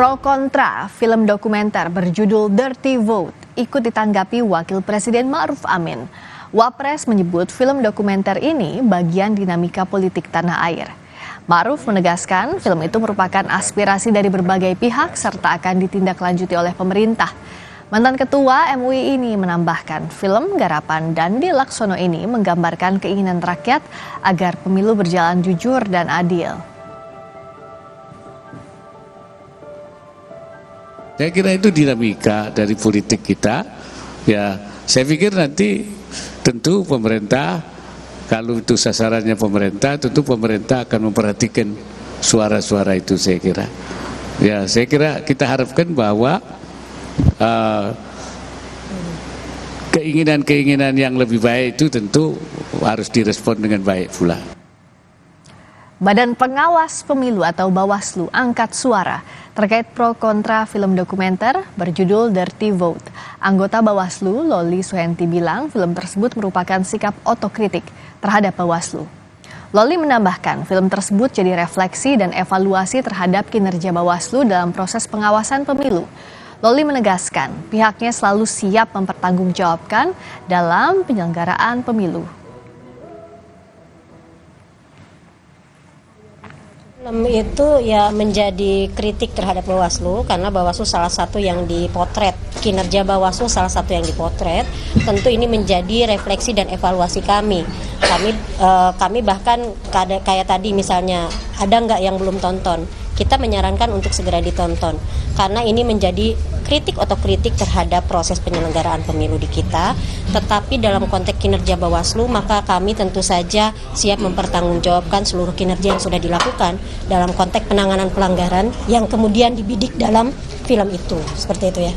Pro kontra film dokumenter berjudul Dirty Vote ikut ditanggapi Wakil Presiden Ma'ruf Amin. Wapres menyebut film dokumenter ini bagian dinamika politik tanah air. Ma'ruf menegaskan film itu merupakan aspirasi dari berbagai pihak serta akan ditindaklanjuti oleh pemerintah. Mantan Ketua MUI ini menambahkan film garapan Dandi Laksono ini menggambarkan keinginan rakyat agar pemilu berjalan jujur dan adil. Saya kira itu dinamika dari politik kita. Ya, saya pikir nanti tentu pemerintah, kalau itu sasarannya pemerintah, tentu pemerintah akan memperhatikan suara-suara itu, saya kira. Ya, saya kira kita harapkan bahwa keinginan-keinginan yang lebih baik itu tentu harus direspon dengan baik pula. Badan Pengawas Pemilu atau Bawaslu angkat suara terkait pro kontra film dokumenter berjudul Dirty Vote. Anggota Bawaslu, Loli Suhenti bilang film tersebut merupakan sikap otokritik terhadap Bawaslu. Loli menambahkan film tersebut jadi refleksi dan evaluasi terhadap kinerja Bawaslu dalam proses pengawasan pemilu. Loli menegaskan pihaknya selalu siap mempertanggungjawabkan dalam penyelenggaraan pemilu. Film itu ya menjadi kritik terhadap Bawaslu karena Bawaslu salah satu yang dipotret, kinerja Bawaslu salah satu yang dipotret. Tentu ini menjadi refleksi dan evaluasi kami. Kami bahkan kayak tadi misalnya ada nggak yang belum tonton, kita menyarankan untuk segera ditonton karena ini menjadi kritik otokritik terhadap proses penyelenggaraan pemilu di kita. Tetapi dalam konteks kinerja Bawaslu maka kami tentu saja siap mempertanggungjawabkan seluruh kinerja yang sudah dilakukan dalam konteks penanganan pelanggaran yang kemudian dibidik dalam film itu. Seperti itu ya.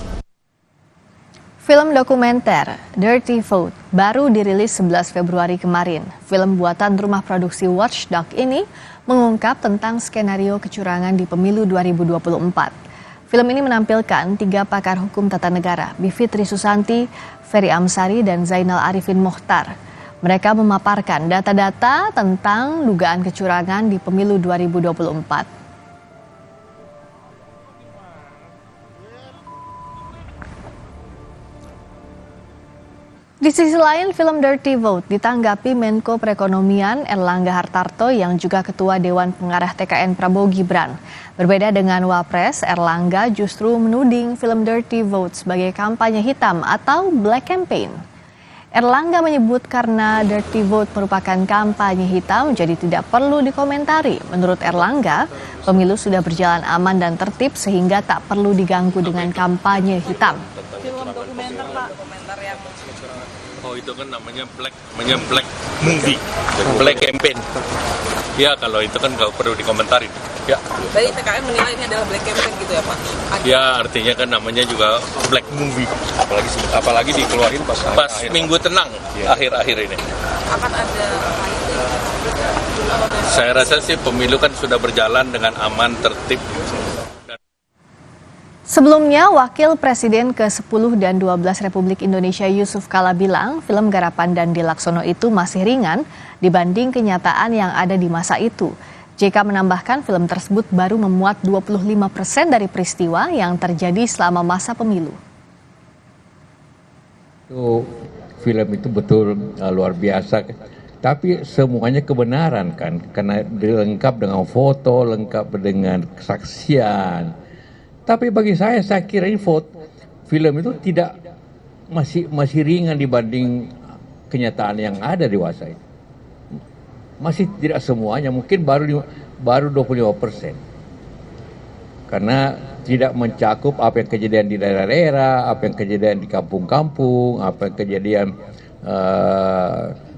Film dokumenter Dirty Vote baru dirilis 11 Februari kemarin. Film buatan rumah produksi Watchdog ini mengungkap tentang skenario kecurangan di pemilu 2024. Film ini menampilkan 3 pakar hukum tata negara, Bivitri Susanti, Ferry Amsari, dan Zainal Arifin Mokhtar. Mereka memaparkan data-data tentang dugaan kecurangan di pemilu 2024. Di sisi lain, film Dirty Vote ditanggapi Menko Perekonomian Erlangga Hartarto yang juga Ketua Dewan Pengarah TKN Prabowo Gibran. Berbeda dengan Wapres, Erlangga justru menuding film Dirty Vote sebagai kampanye hitam atau black campaign. Erlangga menyebut karena Dirty Vote merupakan kampanye hitam, jadi tidak perlu dikomentari. Menurut Erlangga, pemilu sudah berjalan aman dan tertib sehingga tak perlu diganggu dengan kampanye hitam. Film dokumenter, Pak. Oh, itu kan namanya black movie, black campaign. Ya, kalau itu kan nggak perlu dikomentarin. Ya. Dari TKN menilai ini adalah black campaign gitu ya, Pak? Ya, artinya kan namanya juga black movie. Apalagi dikeluarin pas minggu tenang akhir-akhir ini. Akan ada Saya rasa sih pemilu kan sudah berjalan dengan aman, tertib. Sebelumnya, Wakil Presiden ke-10 dan 12 Republik Indonesia Yusuf Kala bilang film garapan Dandi Laksono itu masih ringan dibanding kenyataan yang ada di masa itu. JK menambahkan film tersebut baru memuat 25% dari peristiwa yang terjadi selama masa pemilu. Film itu betul luar biasa, tapi semuanya kebenaran kan, karena lengkap dengan foto, lengkap dengan kesaksian. Tapi bagi saya kira ini film itu tidak masih ringan dibanding kenyataan yang ada di masa itu. Masih tidak semuanya, mungkin baru 25%. Karena tidak mencakup apa yang kejadian di daerah-daerah, apa yang kejadian di kampung-kampung, apa yang kejadian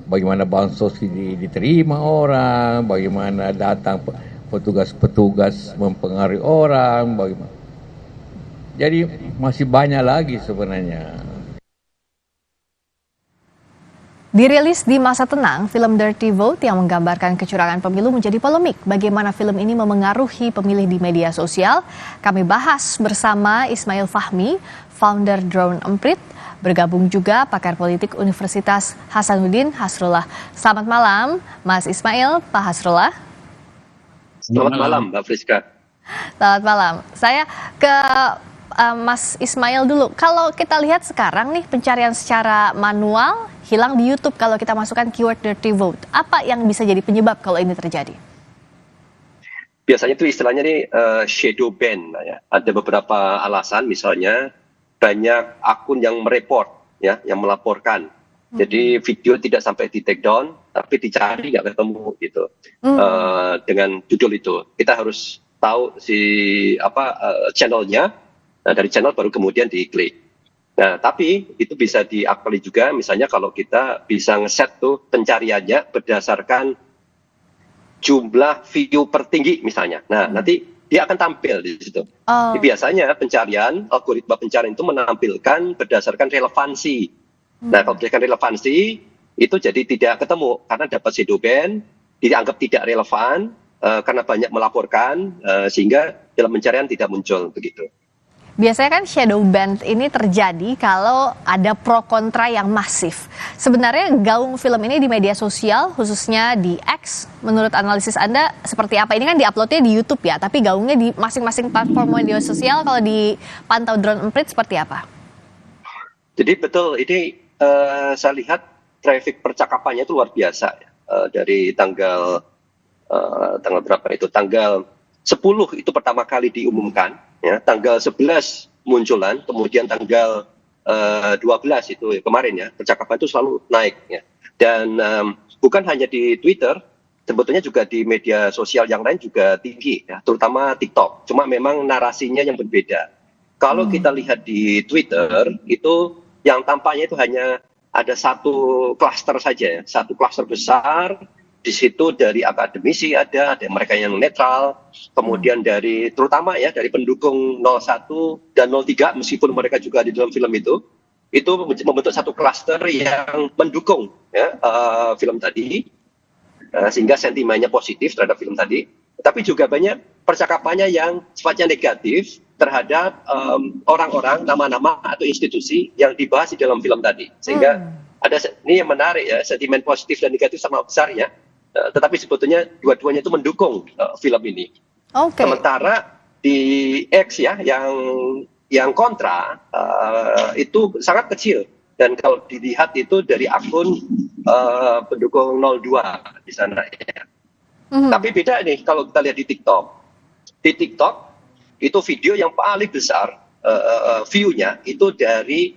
bagaimana bansos diterima orang, bagaimana datang petugas-petugas mempengaruhi orang, bagaimana. Jadi masih banyak lagi sebenarnya. Dirilis di masa tenang, film Dirty Vote yang menggambarkan kecurangan pemilu menjadi polemik. Bagaimana film ini memengaruhi pemilih di media sosial? Kami bahas bersama Ismail Fahmi, founder Drone Emprit. Bergabung juga pakar politik Universitas Hasanuddin Hasrullah. Selamat malam, Mas Ismail, Pak Hasrullah. Selamat malam, Mbak Friska. Selamat malam. Saya ke Mas Ismail dulu. Kalau kita lihat sekarang nih pencarian secara manual hilang di YouTube kalau kita masukkan keyword dirty vote. Apa yang bisa jadi penyebab kalau ini terjadi? Biasanya itu istilahnya nih shadow ban ya. Ada beberapa alasan, misalnya banyak akun yang mereport ya, yang melaporkan. Jadi video tidak sampai di take down, tapi dicari nggak ketemu gitu. Dengan judul itu, kita harus tahu channelnya. Nah, dari channel baru kemudian diklik. Nah, tapi itu bisa diakali juga, misalnya kalau kita bisa ngeset tuh pencariannya berdasarkan jumlah view tertinggi misalnya. Nah, nanti dia akan tampil di situ. Jadi biasanya algoritma pencarian itu menampilkan berdasarkan relevansi. Nah, kalau berdasarkan relevansi, itu jadi tidak ketemu karena dapat shadow ban, dianggap tidak relevan karena banyak melaporkan, sehingga dalam pencarian tidak muncul begitu. Biasanya kan shadow ban ini terjadi kalau ada pro kontra yang masif. Sebenarnya gaung film ini di media sosial, khususnya di X, menurut analisis Anda seperti apa? Ini kan diuploadnya di YouTube ya, tapi gaungnya di masing-masing platform media sosial kalau dipantau drone emprit seperti apa? Jadi betul, ini saya lihat traffic percakapannya itu luar biasa ya. Dari tanggal berapa itu? Tanggal 10 itu pertama kali diumumkan, ya, tanggal 11 munculan, kemudian tanggal 12 itu kemarin ya, percakapan itu selalu naik ya. Dan bukan hanya di Twitter, sebetulnya juga di media sosial yang lain juga tinggi ya, terutama TikTok. Cuma memang narasinya yang berbeda. Kalau kita lihat di Twitter, itu yang tampaknya itu hanya ada satu klaster saja ya, satu klaster besar. Di situ dari akademisi ada mereka yang netral, kemudian terutama ya dari pendukung 01 dan 03, meskipun mereka juga di dalam film itu membentuk satu klaster yang mendukung ya, film tadi, sehingga sentimennya positif terhadap film tadi. Tapi juga banyak percakapannya yang sifatnya negatif terhadap orang-orang, nama-nama atau institusi yang dibahas di dalam film tadi. Sehingga ini yang menarik ya, sentimen positif dan negatif sama besar ya. Tetapi sebetulnya dua-duanya itu mendukung film ini. Sementara di X ya, yang kontra itu sangat kecil, dan kalau dilihat itu dari akun pendukung 02 di sana ya. Tapi beda nih kalau kita lihat di TikTok. Di TikTok itu video yang paling besar view-nya itu dari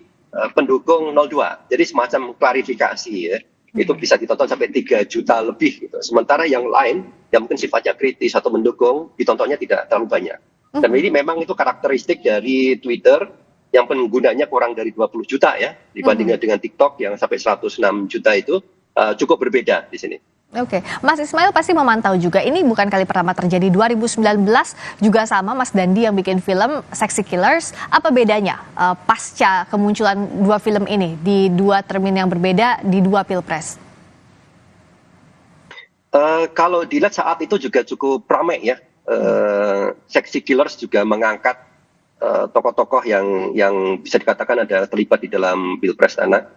pendukung 02. Jadi semacam klarifikasi ya. Itu bisa ditonton sampai 3 juta lebih gitu. Sementara yang lain yang mungkin sifatnya kritis atau mendukung ditontonnya tidak terlalu banyak. Dan ini memang itu karakteristik dari Twitter yang penggunanya kurang dari 20 juta ya, dibandingkan dengan TikTok yang sampai 106 juta itu cukup berbeda di sini. Mas Ismail pasti memantau juga, ini bukan kali pertama terjadi. 2019 juga sama, Mas Dandi yang bikin film Sexy Killers. Apa bedanya pasca kemunculan dua film ini di dua termin yang berbeda di dua pilpres? Kalau dilihat saat itu juga cukup ramai ya. Sexy Killers juga mengangkat tokoh-tokoh yang bisa dikatakan ada terlibat di dalam pilpres sana.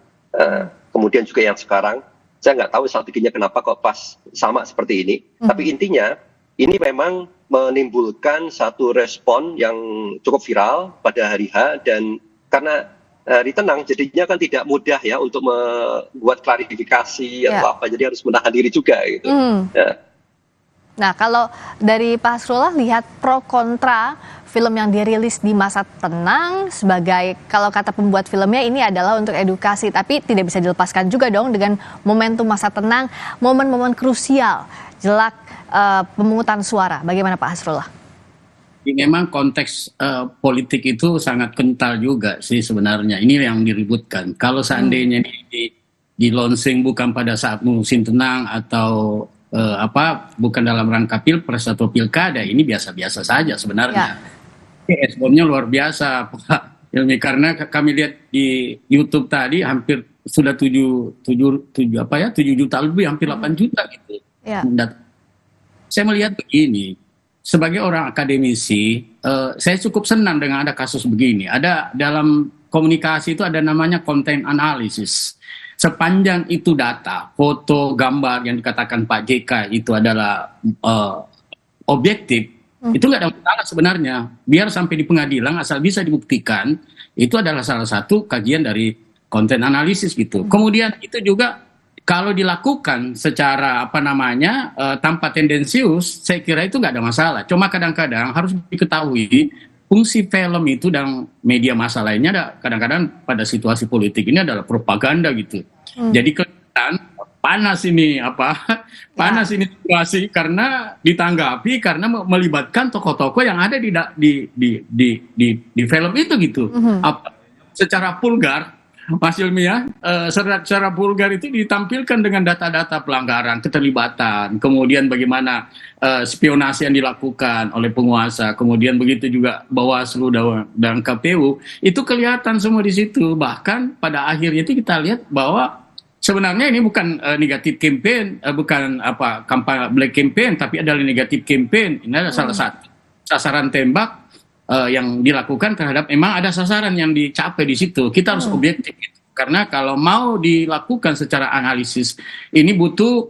Kemudian juga yang sekarang, saya nggak tahu strateginya kenapa kok pas sama seperti ini. Tapi intinya ini memang menimbulkan satu respon yang cukup viral pada hari H, dan karena hari tenang jadinya kan tidak mudah ya untuk membuat klarifikasi atau apa, jadi harus menahan diri juga gitu. Nah, kalau dari Pak Hasrullah lihat pro kontra film yang dirilis di masa tenang, sebagai kalau kata pembuat filmnya ini adalah untuk edukasi, tapi tidak bisa dilepaskan juga dong dengan momentum masa tenang, momen-momen krusial jelak pemungutan suara. Bagaimana Pak Hasrullah? Memang konteks politik itu sangat kental juga sih sebenarnya. Ini yang diributkan. Kalau seandainya di launching bukan pada saat musim tenang atau bukan dalam rangka pilpres atau pilkada, ini biasa-biasa saja sebenarnya. Responnya luar biasa Pak Hilmi, karena kami lihat di YouTube tadi hampir sudah 7 juta lebih, hampir 8 juta gitu. Saya melihat begini, sebagai orang akademisi, saya cukup senang dengan ada kasus begini. Ada dalam komunikasi itu ada namanya content analysis. Sepanjang itu data, foto, gambar yang dikatakan Pak JK itu adalah objektif, Itu nggak ada masalah sebenarnya. Biar sampai di pengadilan asal bisa dibuktikan, itu adalah salah satu kajian dari konten analisis gitu. Kemudian itu juga kalau dilakukan secara tanpa tendensius, saya kira itu nggak ada masalah. Cuma kadang-kadang harus diketahui fungsi film itu dan media massa lainnya kadang-kadang pada situasi politik ini adalah propaganda gitu. Jadi kelihatan panas ini ini situasi karena ditanggapi karena melibatkan tokoh-tokoh yang ada di film itu gitu. Secara vulgar, Mas Ilmiah, secara vulgar itu ditampilkan dengan data-data pelanggaran, keterlibatan, kemudian bagaimana spionasi yang dilakukan oleh penguasa, kemudian begitu juga Bawaslu dan KPU, itu kelihatan semua di situ. Bahkan pada akhirnya itu kita lihat bahwa sebenarnya ini bukan negatif campaign, bukan kampanye black campaign, tapi adalah negatif campaign. Ini adalah salah satu sasaran tembak yang dilakukan terhadap, memang ada sasaran yang dicapai di situ. Kita harus objektif, karena kalau mau dilakukan secara analisis ini butuh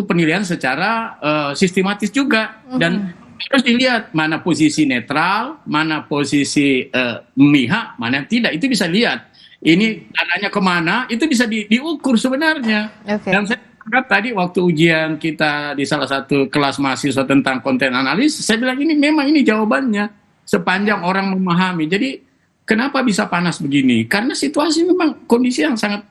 penilaian secara sistematis juga, dan harus dilihat mana posisi netral, mana posisi memihak, mana tidak. Itu bisa lihat ini dananya kemana, itu bisa diukur sebenarnya. Dan saya anggap tadi waktu ujian kita di salah satu kelas mahasiswa tentang konten analisis, saya bilang ini jawabannya sepanjang orang memahami. Jadi kenapa bisa panas begini? Karena situasi memang kondisi yang sangat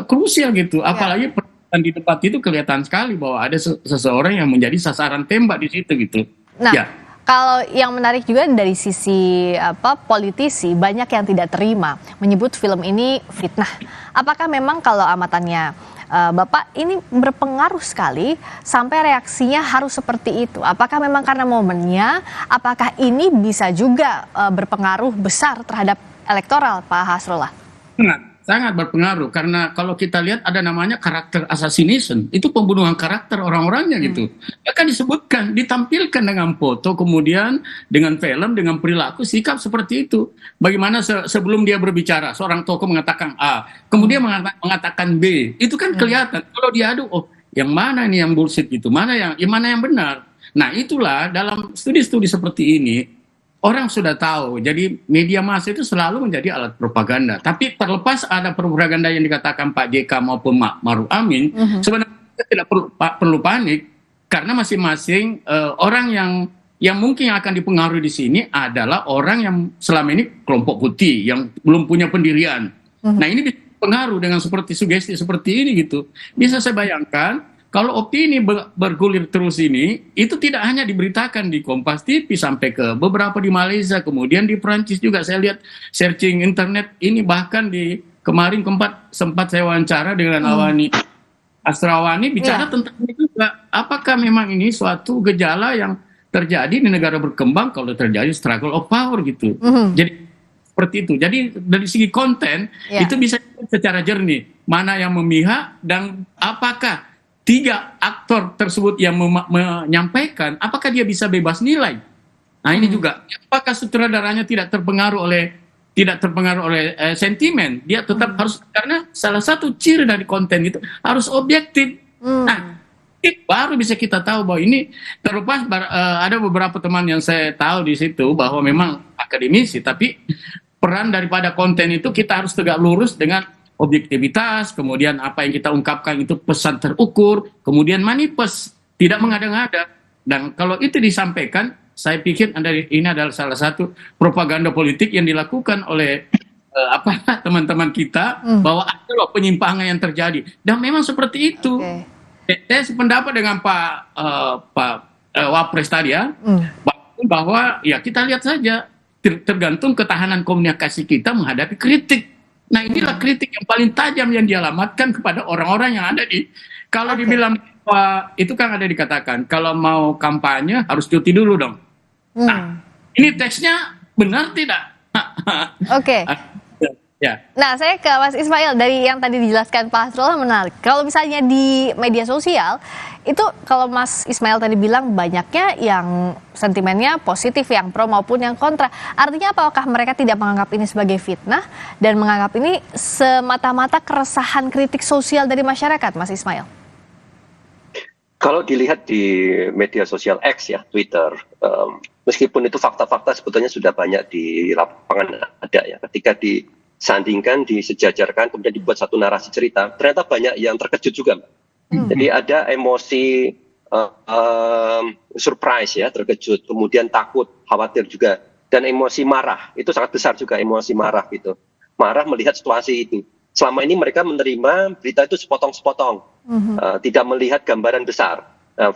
krusial gitu. Apalagi di debat itu kelihatan sekali bahwa ada seseorang yang menjadi sasaran tembak di situ gitu. Nah, kalau yang menarik juga dari sisi politisi, banyak yang tidak terima menyebut film ini fitnah. Apakah memang kalau amatannya Bapak ini berpengaruh sekali sampai reaksinya harus seperti itu? Apakah memang karena momennya? Apakah ini bisa juga berpengaruh besar terhadap elektoral, Pak Hasrullah? Sangat berpengaruh, karena kalau kita lihat ada namanya karakter assassination, itu pembunuhan karakter orang-orangnya gitu. Akan disebutkan, ditampilkan dengan foto, kemudian dengan film, dengan perilaku, sikap seperti itu. Bagaimana sebelum dia berbicara, seorang tokoh mengatakan A, kemudian mengatakan B, itu kan kelihatan. Kalau diadu, yang mana nih yang bullshit gitu, mana yang benar. Nah itulah dalam studi-studi seperti ini, orang sudah tahu, jadi media massa itu selalu menjadi alat propaganda. Tapi terlepas ada propaganda yang dikatakan Pak JK maupun Maruf Amin, sebenarnya kita tidak perlu panik, karena masing-masing orang yang mungkin akan dipengaruhi di sini adalah orang yang selama ini kelompok putih, yang belum punya pendirian. Nah ini bisa pengaruh dengan seperti sugesti seperti ini gitu. Bisa saya bayangkan, kalau opini bergulir terus ini, itu tidak hanya diberitakan di Kompas TV, sampai ke beberapa di Malaysia, kemudian di Perancis juga. Saya lihat searching internet ini, bahkan kemarin sempat saya wawancara dengan Asrawani bicara tentang ini juga. Apakah memang ini suatu gejala yang terjadi di negara berkembang kalau terjadi struggle of power gitu. Jadi seperti itu. Jadi dari segi konten itu bisa secara jernih mana yang memihak dan apakah tiga aktor tersebut yang menyampaikan, apakah dia bisa bebas nilai? Nah ini juga, apakah sutradaranya tidak terpengaruh oleh sentimen? Dia tetap harus, karena salah satu ciri dari konten itu harus objektif. Nah, baru bisa kita tahu bahwa ini terlepas. Ada beberapa teman yang saya tahu di situ bahwa memang akademisi, tapi peran daripada konten itu kita harus tegak lurus dengan objektivitas, kemudian apa yang kita ungkapkan itu pesan terukur, kemudian manifest, tidak mengada-ngada. Dan kalau itu disampaikan, saya pikir ini adalah salah satu propaganda politik yang dilakukan oleh teman-teman kita, bahwa ada loh penyimpangan yang terjadi. Dan memang seperti itu. Saya sependapat dengan Pak Wapres tadi ya, bahwa ya kita lihat saja, tergantung ketahanan komunikasi kita menghadapi kritik. Nah inilah kritik yang paling tajam yang dialamatkan kepada orang-orang yang ada kalau dibilang itu kan ada dikatakan, kalau mau kampanye harus cuti dulu dong. Nah ini teksnya benar tidak? Nah saya ke Mas Ismail, dari yang tadi dijelaskan Pak Hasrullah menarik. Kalau misalnya di media sosial, itu kalau Mas Ismail tadi bilang banyaknya yang sentimennya positif, yang pro maupun yang kontra. Artinya apakah mereka tidak menganggap ini sebagai fitnah dan menganggap ini semata-mata keresahan kritik sosial dari masyarakat, Mas Ismail? Kalau dilihat di media sosial X ya, Twitter, meskipun itu fakta-fakta sebetulnya sudah banyak di lapangan ada ya. Ketika disandingkan, disejajarkan, kemudian dibuat satu narasi cerita, ternyata banyak yang terkejut juga, Mbak. Jadi ada emosi surprise ya, terkejut, kemudian takut, khawatir juga, dan emosi marah. Itu sangat besar juga, emosi marah gitu. Marah melihat situasi itu. Selama ini mereka menerima berita itu sepotong-sepotong, tidak melihat gambaran besar.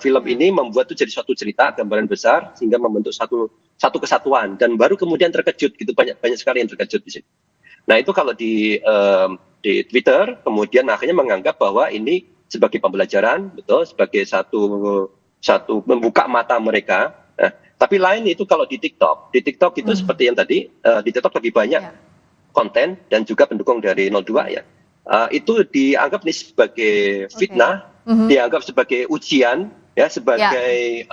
Film ini membuat itu jadi suatu cerita, gambaran besar, sehingga membentuk satu kesatuan. Dan baru kemudian terkejut, gitu banyak sekali yang terkejut di sini. Nah itu kalau di Twitter, kemudian akhirnya menganggap bahwa ini sebagai pembelajaran, betul, sebagai satu membuka mata mereka. Nah, tapi lain itu kalau di TikTok itu seperti yang tadi, di TikTok lebih banyak konten dan juga pendukung dari 02 ya, itu dianggap ini sebagai fitnah, dianggap sebagai ujian ya, sebagai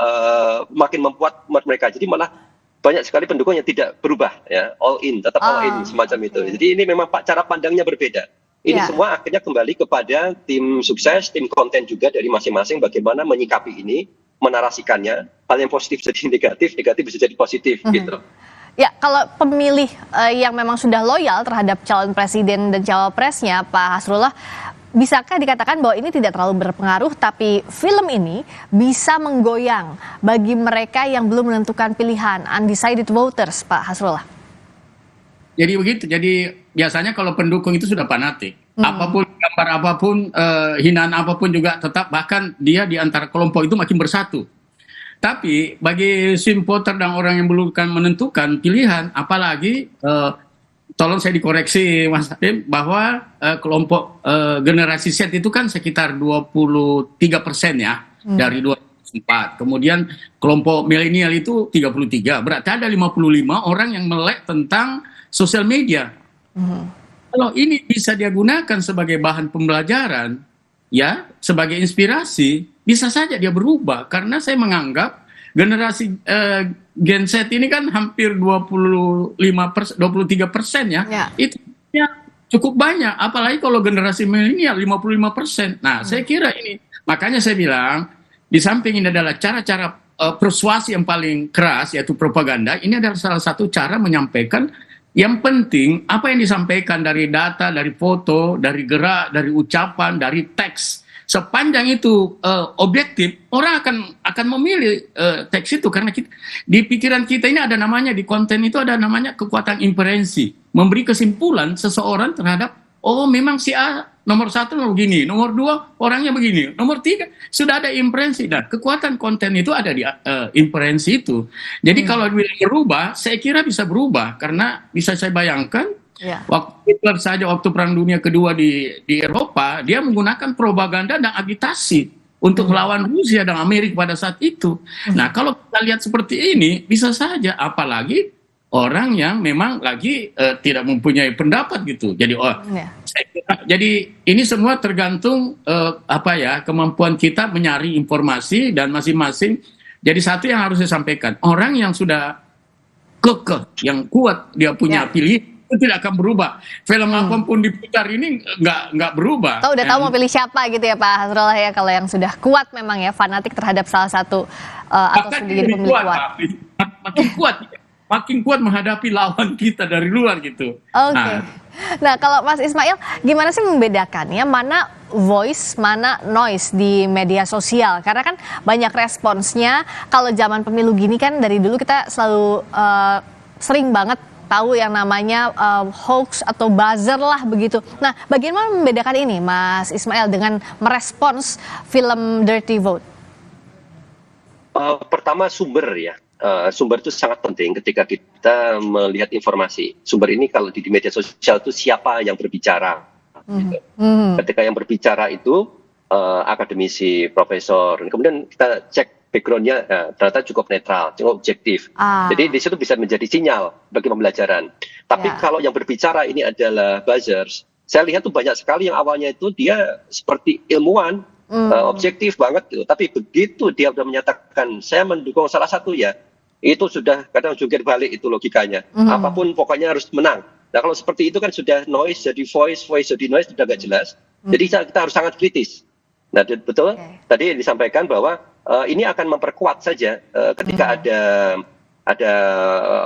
makin membuat mereka. Jadi malah banyak sekali pendukung yang tidak berubah ya, all in, tetap all in semacam itu. Jadi ini memang cara pandangnya berbeda. Ini semua akhirnya kembali kepada tim sukses, tim konten juga dari masing-masing bagaimana menyikapi ini, menarasikannya. Hal yang positif jadi negatif, negatif bisa jadi positif gitu. Ya, kalau pemilih yang memang sudah loyal terhadap calon presiden dan cawapresnya, Pak Hasrullah, bisakah dikatakan bahwa ini tidak terlalu berpengaruh, tapi film ini bisa menggoyang bagi mereka yang belum menentukan pilihan, undecided voters, Pak Hasrullah? Jadi begitu, jadi biasanya kalau pendukung itu sudah fanatik. Apapun, gambar apapun, hinaan apapun juga tetap, bahkan dia di antara kelompok itu makin bersatu. Tapi bagi swing voter dan orang yang belum menentukan pilihan, apalagi tolong saya dikoreksi Mas Hadim, bahwa kelompok generasi Z itu kan sekitar 23% ya dari 24. Kemudian kelompok milenial itu 33. Berarti ada 55 orang yang melek tentang sosial media. Kalau ini bisa dia gunakan sebagai bahan pembelajaran, ya, sebagai inspirasi, bisa saja dia berubah. Karena saya menganggap generasi Gen Z ini kan hampir 23% ya. Itu ya, cukup banyak. Apalagi kalau generasi milenial 55%. Nah, saya kira ini, makanya saya bilang, di samping ini adalah cara-cara persuasi yang paling keras, yaitu propaganda, ini adalah salah satu cara menyampaikan. Yang penting apa yang disampaikan dari data, dari foto, dari gerak, dari ucapan, dari teks, sepanjang itu objektif, orang akan memilih teks itu, karena di pikiran kita ini ada namanya, di konten itu ada namanya kekuatan inferensi, memberi kesimpulan seseorang terhadap, oh memang si A nomor 1 begini, nomor 2 orangnya begini, nomor 3 sudah ada inferensi. Dan kekuatan konten itu ada di inferensi itu. Jadi kalau berubah, saya kira bisa berubah, karena bisa saya bayangkan waktu Hitler saja, waktu Perang Dunia Kedua di Eropa, dia menggunakan propaganda dan agitasi untuk melawan Rusia dan Amerika pada saat itu. Nah, kalau kita lihat seperti ini, bisa saja, apalagi orang yang memang lagi tidak mempunyai pendapat gitu. Jadi jadi ini semua tergantung kemampuan kita mencari informasi, dan masing-masing. Jadi satu yang harus saya sampaikan, orang yang sudah kekeh, yang kuat dia punya pilihan, itu tidak akan berubah. Film apapun diputar ini nggak berubah. Udah tahu mau pilih siapa gitu ya Pak Hasrullah ya, kalau yang sudah kuat memang ya, fanatik terhadap salah satu atau sendiri pemilih kuat. Makin kuat menghadapi lawan kita dari luar gitu. Oke. Nah, kalau Mas Ismail, gimana sih membedakannya mana voice, mana noise di media sosial? Karena kan banyak responsnya. Kalau zaman pemilu gini kan dari dulu kita selalu sering banget tahu yang namanya hoax atau buzzer lah begitu. Nah, bagaimana membedakan ini Mas Ismail dengan merespons film Dirty Vote? Pertama sumber ya. Sumber itu sangat penting ketika kita melihat informasi. Sumber ini kalau di media sosial itu siapa yang berbicara. Gitu. Ketika yang berbicara itu akademisi, profesor, kemudian kita cek background-nya, ternyata cukup netral, cukup objektif. Jadi di situ bisa menjadi sinyal bagi pembelajaran. Tapi kalau yang berbicara ini adalah buzzers, saya lihat tuh banyak sekali yang awalnya itu dia seperti ilmuwan, objektif banget gitu. Tapi begitu dia sudah menyatakan saya mendukung salah satu, ya itu sudah kadang jungkir balik itu logikanya. Apapun pokoknya harus menang. Nah kalau seperti itu kan sudah noise jadi voice jadi noise, sudah gak jelas. Jadi kita harus sangat kritis. Nah, betul. Tadi disampaikan bahwa ini akan memperkuat saja ketika ada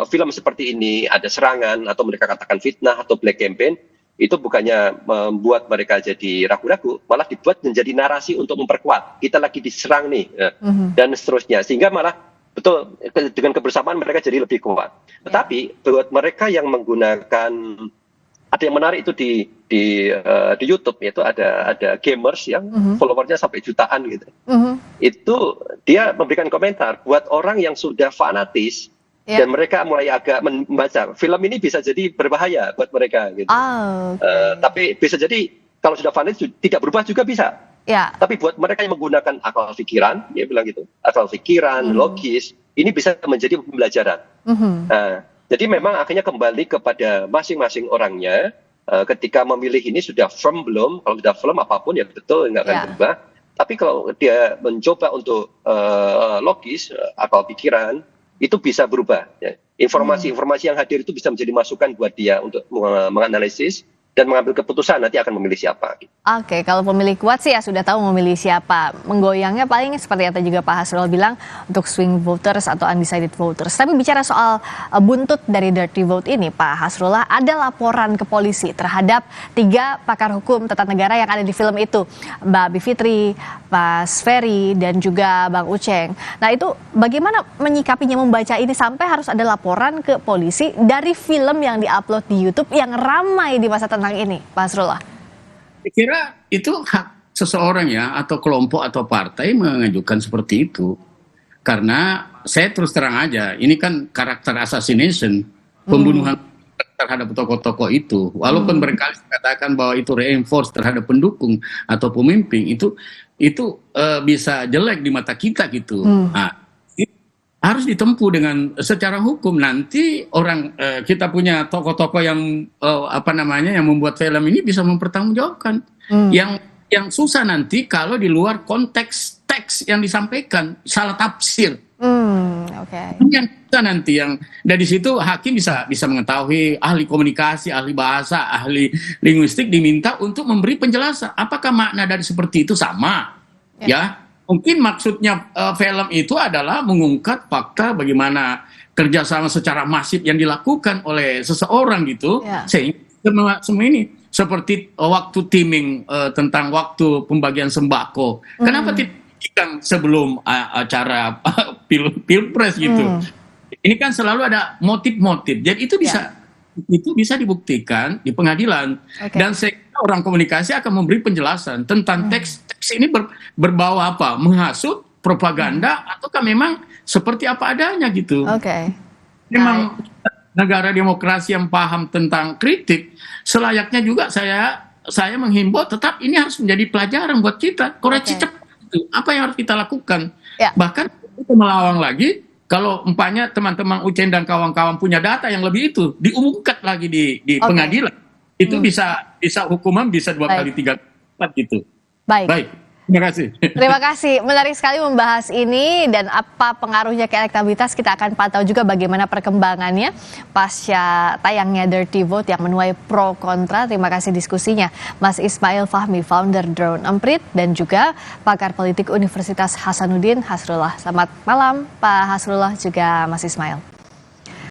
film seperti ini, ada serangan atau mereka katakan fitnah atau black campaign, itu bukannya membuat mereka jadi ragu-ragu, malah dibuat menjadi narasi untuk memperkuat. Kita lagi diserang nih, dan seterusnya. Sehingga malah betul dengan kebersamaan mereka jadi lebih kuat. Tetapi buat mereka yang menggunakan, ada yang menarik itu di YouTube, yaitu ada gamers yang followernya sampai jutaan gitu. Itu dia memberikan komentar buat orang yang sudah fanatis dan mereka mulai agak membaca film ini bisa jadi berbahaya buat mereka gitu. Tapi bisa jadi kalau sudah fanatis tidak berubah juga bisa. Tapi buat mereka yang menggunakan akal pikiran, dia bilang gitu, akal pikiran, logis, ini bisa menjadi pembelajaran. Jadi memang akhirnya kembali kepada masing-masing orangnya. Ketika memilih ini sudah firm belum? Kalau sudah firm apapun ya betul nggak akan berubah. Tapi kalau dia mencoba untuk logis, akal pikiran, itu bisa berubah. Informasi-informasi yang hadir itu bisa menjadi masukan buat dia untuk menganalisis dan mengambil keputusan nanti akan memilih siapa. Oke, kalau pemilih kuat sih ya sudah tahu memilih siapa. Menggoyangnya paling seperti yang tadi juga Pak Hasrul bilang untuk swing voters atau undecided voters. Tapi bicara soal buntut dari dirty vote ini, Pak Hasrullah, ada laporan ke polisi terhadap 3 pakar hukum tata negara yang ada di film itu, Mbak Bivitri, Mas Ferry, dan juga Bang Uceng. Nah itu bagaimana menyikapinya, membaca ini sampai harus ada laporan ke polisi dari film yang diupload di YouTube yang ramai di masa tenang ini, Pak Hasrullah? Saya kira itu hak seseorang ya, atau kelompok atau partai mengajukan seperti itu. Karena saya terus terang aja, ini kan karakter assassination, pembunuhan terhadap tokoh-tokoh itu. Walaupun berkali dikatakan bahwa itu reinforce terhadap pendukung atau pemimpin, itu bisa jelek di mata kita gitu. Nah, harus ditempuh dengan secara hukum. Nanti orang kita punya tokoh-tokoh yang yang membuat film ini bisa mempertanggungjawabkan. Yang susah nanti kalau di luar konteks teks yang disampaikan, salah tafsir. Yang susah nanti yang dari situ hakim bisa mengetahui, ahli komunikasi, ahli bahasa, ahli linguistik diminta untuk memberi penjelasan. Apakah makna dari seperti itu sama? Ya. Mungkin maksudnya film itu adalah mengungkap fakta bagaimana kerjasama secara masif yang dilakukan oleh seseorang gitu, sehingga semua ini seperti waktu timing tentang waktu pembagian sembako. Kenapa tidak sebelum acara pilpres gitu? Ini kan selalu ada motif-motif. Jadi itu bisa dibuktikan di pengadilan. Dan orang komunikasi akan memberi penjelasan tentang teks ini berbau apa, menghasut, propaganda, ataukah memang seperti apa adanya gitu. Memang negara demokrasi yang paham tentang kritik, selayaknya juga saya menghimbau tetap ini harus menjadi pelajaran buat kita. Koreksi cepat itu, apa yang harus kita lakukan. Bahkan kita melawang lagi, kalau umpamanya teman-teman Uceng dan kawan-kawan punya data yang lebih itu, diumumkan lagi di pengadilan. Itu bisa hukuman bisa 2 kali 3 kali 4 gitu. Baik. Terima kasih. Terima kasih. Menarik sekali membahas ini dan apa pengaruhnya ke elektabilitas. Kita akan pantau juga bagaimana perkembangannya pasca tayangnya Dirty Vote yang menuai pro kontra. Terima kasih diskusinya Mas Ismail Fahmi, founder Drone Emprit, dan juga pakar politik Universitas Hasanuddin Hasrullah. Selamat malam Pak Hasrullah juga Mas Ismail.